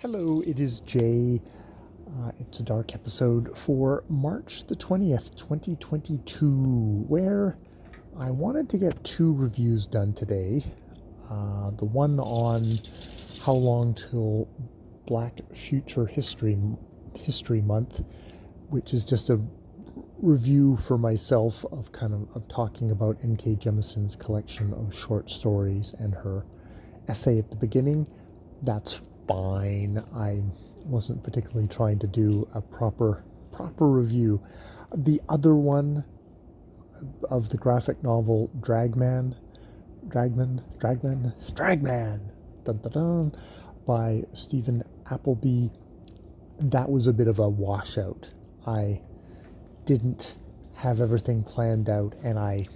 Hello, it is Jay. It's a dark episode for March the 20th, 2022, where I wanted to get two reviews done today. The one on how long till Black Future History Month, which is just a review for myself of of talking about N.K. Jemison's collection of short stories and her essay at the beginning. That's fine. I wasn't particularly trying to do a proper review. The other one of the graphic novel Dragman, dun, dun, dun, by Stephen Appleby, that was a bit of a washout. I didn't have everything planned out, and I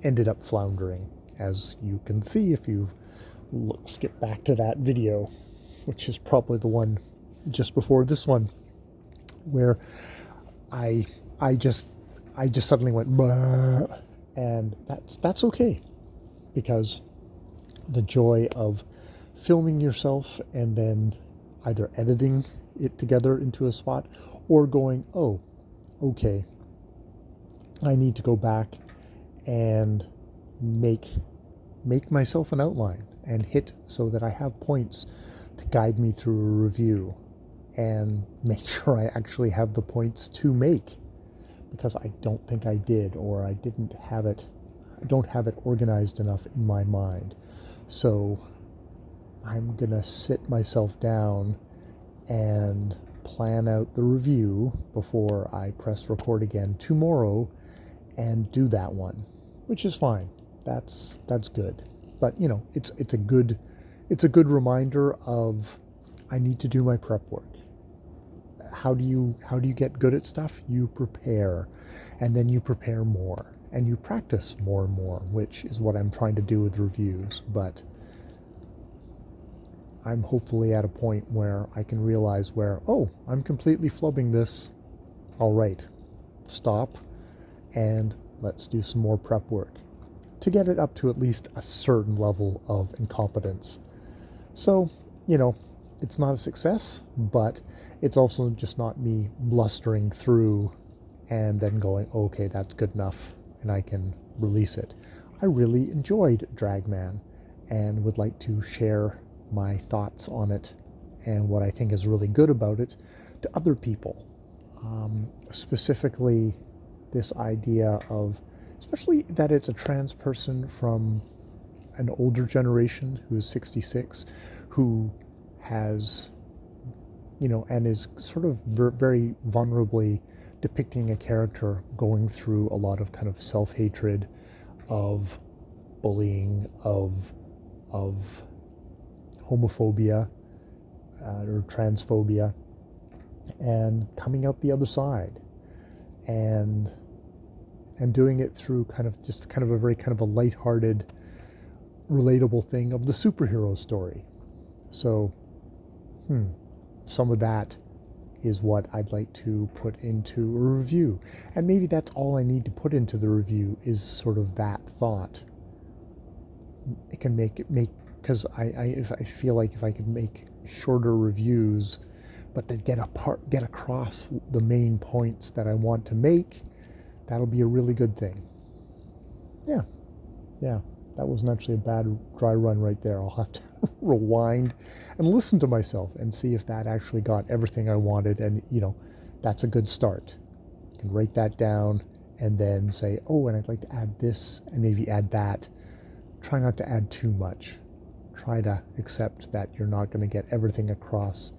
ended up floundering, as you can see if you skip back to that video, which is probably the one just before this one, where I I just I just suddenly went bah, and that's okay, because the joy of filming yourself and then either editing it together into a spot or going, oh, okay, I need to go back and make myself an outline and hit so that I have points to guide me through a review, and make sure I actually have the points to make, because I don't think I did, or I don't have it organized enough in my mind. So I'm gonna sit myself down and plan out the review before I press record again tomorrow and do that one, which is fine. That's good. But it's a good reminder of, I need to do my prep work. How do you get good at stuff? You prepare, and then you prepare more, and you practice more and more, which is what I'm trying to do with reviews. But I'm hopefully at a point where I can realize where, oh, I'm completely flubbing this. All right, stop, and let's do some more prep work to get it up to at least a certain level of incompetence. So, it's not a success, but it's also just not me blustering through and then going, okay, that's good enough, and I can release it. I really enjoyed Dragman and would like to share my thoughts on it and what I think is really good about it to other people. Specifically, this idea of, especially that it's a trans person from an older generation who is 66, who has, and is sort of very vulnerably depicting a character going through a lot of kind of self-hatred, of bullying, of homophobia, or transphobia, and coming out the other side, and doing it through kind of a very kind of a lighthearted, relatable thing of the superhero story. So, some of that is what I'd like to put into a review. And maybe that's all I need to put into the review, is sort of that thought. It can because I feel like if I could make shorter reviews, but that get across the main points that I want to make, that'll be a really good thing. Yeah. That wasn't actually a bad dry run right there. I'll have to rewind and listen to myself and see if that actually got everything I wanted. And, that's a good start. You can write that down and then say, oh, and I'd like to add this and maybe add that. Try not to add too much. Try to accept that you're not going to get everything across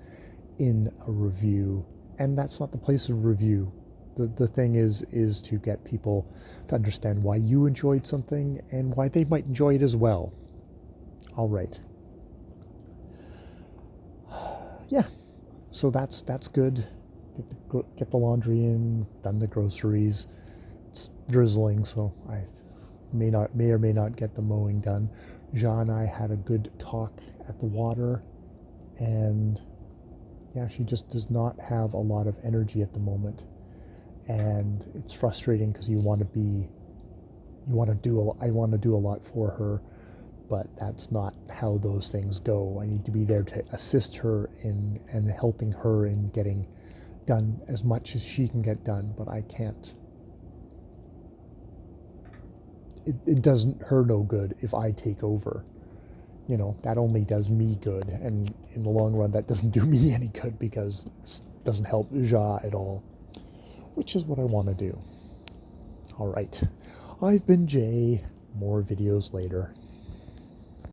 in a review. And that's not the place of review. The thing is to get people to understand why you enjoyed something and why they might enjoy it as well. All right. Yeah. So that's good. Get the laundry in, done the groceries. It's drizzling, so I may or may not get the mowing done. Jean and I had a good talk at the water, and yeah, she just does not have a lot of energy at the moment. And it's frustrating because I want to do a lot for her, but that's not how those things go. I need to be there to assist her in and helping her in getting done as much as she can get done, but I can't. It doesn't her no good if I take over. You know, that only does me good, and in the long run that doesn't do me any good because it doesn't help Ja at all, which is what I want to do. Alright, I've been Jay. More videos later.